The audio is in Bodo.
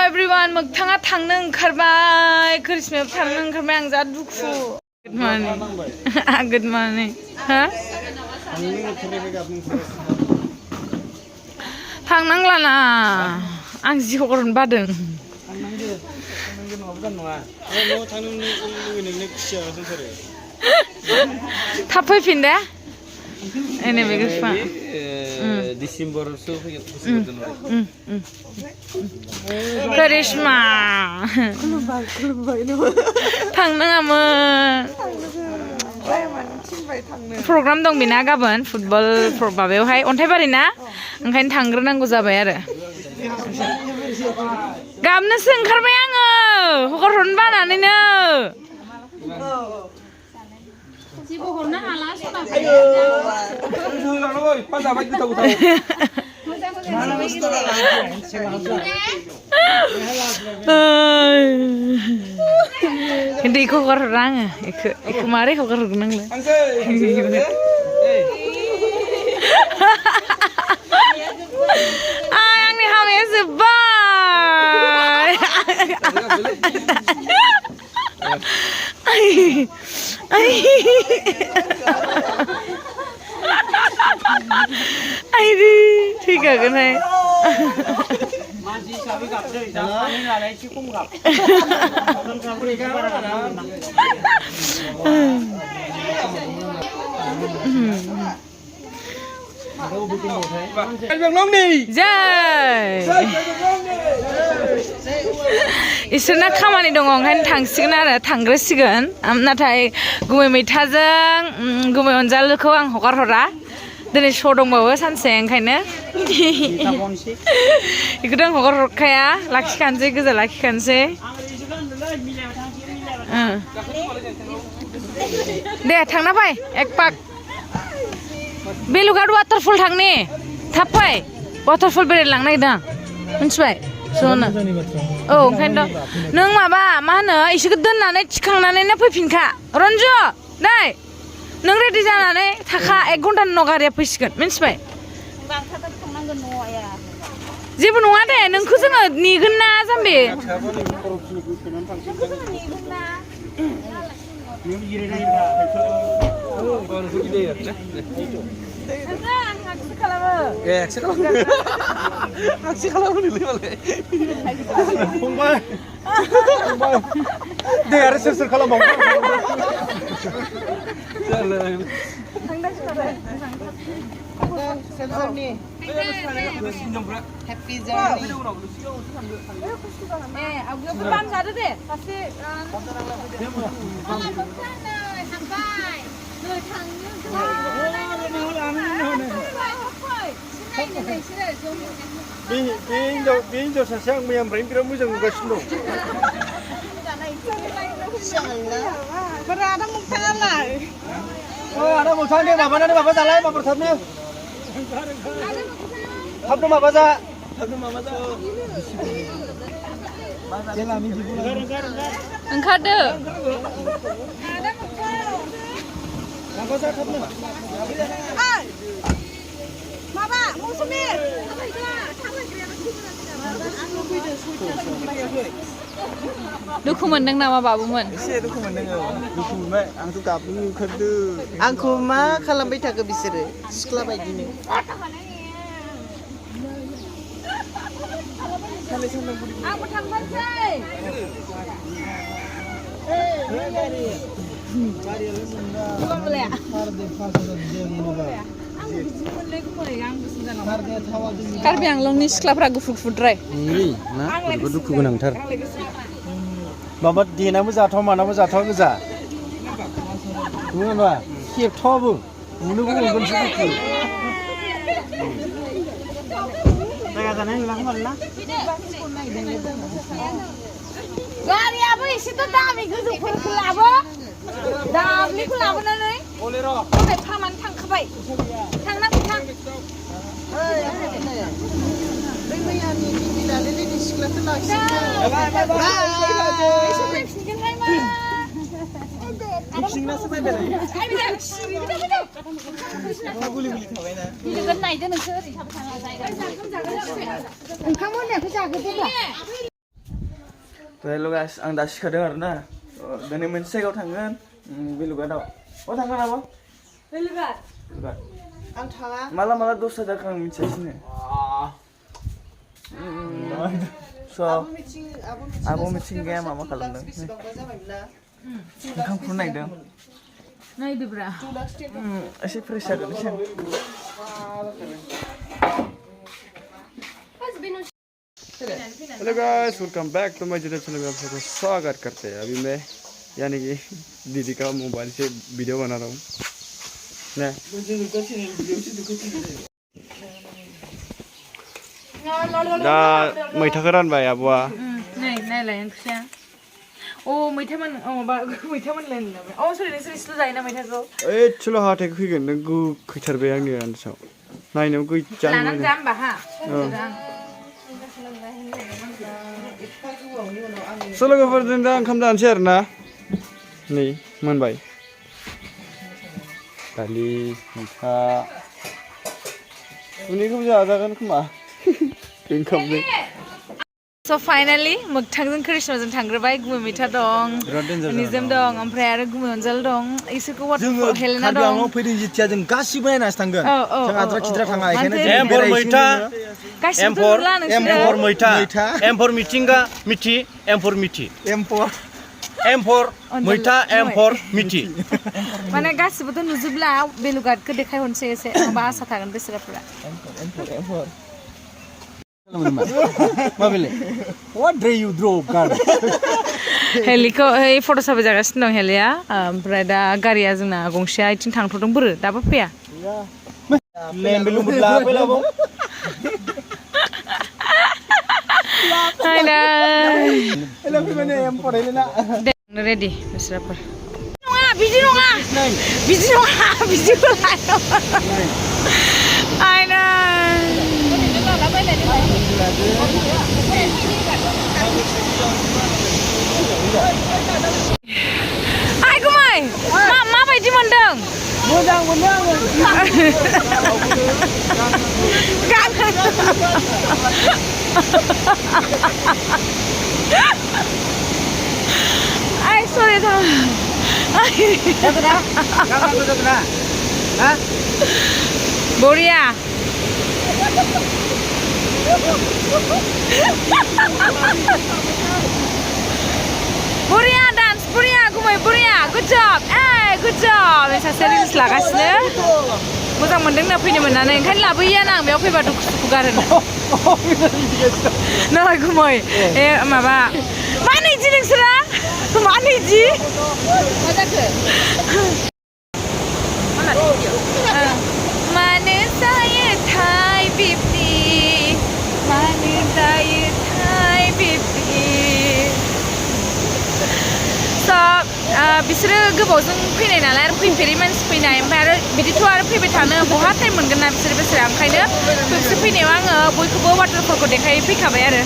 everyone, मोगथाङा थांनो ओंखारबाय क्रिसमास थांनो ओंखारबाय आं जा दुखु Good morning Good morning हा थांनांलाना आं जि हगारनो बादों थाब फैफिन दे एने बेखौ फा डिसेम्बरसो फैगोन करिश्मा थांनाङामोन प्रग्राम दं बेना गाबोन फुटबल माबायावहाय अन्थाइबारि ना ओंखायनो थांग्रोनांगौ जाबाय आरो गाबनोसो ओंखारबाय आङो हगारहरनो बानानैनो जेबो हरनो हाला दैखौ हगारहरा आङो बेखौ मारै हगारहरगोन आंलाय आंनि हाबाया जोब्बाय आइदि थैखागोनहाय इसोरना खामानि दङ ओंखायनो थांसिगोन आरो थांग्रोसिगोन नाथाय गुमै मैथाजों गुमै अनजालुखौ आं हगारहरा दिनै श' दंबावो सानसे ओंखायनो बेखौथ' आं हगारहरखाया लाखिखानोसै गोजा लाखिखानोसै दे थांना फै एक पाक बेलुगाड वाटारफल थांनि थाब फै वाटारफल बेरायनो लांनो नागिरदों आं मिन्थिबाय ज'नो औ ओंखायनोथ' नों माबा मा होनो इसोरखौ दोननानै थिखांनानैनो फैफिनखा रन्जु नै नों रेडि जानानै थाखा 1 घन्टानि उनाव गारिया फैसिगोन मिन्थिबाय जेबो नङा दे नोंखौ जोङो नेगोन ना जाम्बि दे आरो सोर खालामबावो Happy journey. बे हिनजाव सासे आं मैयानिफ्रायनो बिराद मोजां नुगासिनो दं आदा मोगथां दे माबानानै माबा जालाय माबा थाबनो माबा जा ओंखारदो माबा जा थाबनो माबा मौसुमि दुखु मोनदों नामा बाबुमोन एसे दुखु मोनदों दुखु मोनबाय आंथ' गाबनो ओंखारदों आंखौ मा खालामबाय थाखो बिसोरो सिख्ला बायदिनो आंबो थांफानोसै कार्बि आंलंनि सिख्लाफ्रा गुफुर गुफुरद्राय दुखु गोनांथार माबा देनाबो जाथाव मानाबो जाथाव गोजा नङा खेबथावाबो नुनोबो मोनगोनसो दुखु जायगा जानाय नुला खोमा गारियाबो एसेथ' दामि गोजौफोरखौ लाबो दाब्लिखौ लाबोनानै दहाय फामानो थांखाबाय थांनांगौ थां बै मैयानि गिदिरानो सिख्लाखौ ओंखाम मोननायखौ जाग्रोदो हेल' गाइस आं दा सिखारदों आरोना दिनै मोनसे जायगायाव थांगोन बेलुगाटाव थांगोन आब' बेलुगाट आं थाङा माला दस्रा जायगा आं मिथियासिनो आब' मिथिंगाया माबा खालामदों ओंखाम खुरनो नागिरदों नायदोब्रा एसे फ्रेस जागोन एसे hello guys welcome back to my YouTube channel में आप सबको स्वागत करते हैं। अभी मैं यानी कि दीदी का मोबाइल से वीडियो बना रहा हूँ ना दा मैथाखौ रानबाय आब'आ नायलाय ओंख्रिया अ मैथामोन लायनो अ सरि नोंसोर जायोना मैथाखौ एसेल' हाथाय फैगोन नों गोखैथारबाय आंनि आन्दासाव नायनायाव गैजा लानानै जा होमबा हा लोगोफोरजों दा ओंखाम जानोसै आरो ना नै मोनबाय दालि मैथा उनैखौबो जाजागोन खोमा ओंखामजों स' फाइनालि मोगथांजों कृष्णजों थांग्रोबाय गुमै मैथा दं निजोम दं ओमफ्राय आरो गुमै अनजाल दं इसोरखौ हेलेना दं जोङो फैदों जिथिया जों गासिबो नायनासो थांगोन जों आद्रा खिद्रा थाङा बेखायनो एम्फर मैथा एम्फर मैथा एम्फर मिथिंगा मिथि एम्फर मिथि एम्फर मैथा एम्फर मिथि माने गासिबोथ' नुजोबला बेलुगाटखौ देखायहरनोसै एसे माबा आसा थागोन बेसोराफोरा What do you draw, God? हेलिखौ फट' साफाय जागासिनो दं हेलिया ओमफ्राय दा गारिया जोंना गंसेया इथिं थांथ'दों बोरो दाबो फैया रेडि बिसोरफोर नङा बिदि नङा आइना आइ गुमै माबायदि मोनदों मोजां मोनदों आइ सरि बरिया बुरिया डान्स बुरिया गुमै बुरिया गुड जब सासे रिल्स लागासिनो मोजां मोनदों ना फैनो मोननानै ओंखायनो लाबोयो आं बेयाव फैबा दुखु सुखु गारोनो नै गुमै माबा मानो इदि नोंसोरा मानो इदि मा जाखो मानो जायो थाइ बिब्दि मानो जायो थाइ बिब्दि बिसोरो गोबावजों फैनाय नालाय आरो फैफेरै मानसि फैनाय ओमफ्राय आरो बिदिथ' आरो फैबाय थानो बहा टाइम मोनगोन ना बिसोरो बेसोरा ओंखायनो बिसोर फैनायाव आङो बयखौबो वाटारफलखौ देखाय फैखाबाय आरो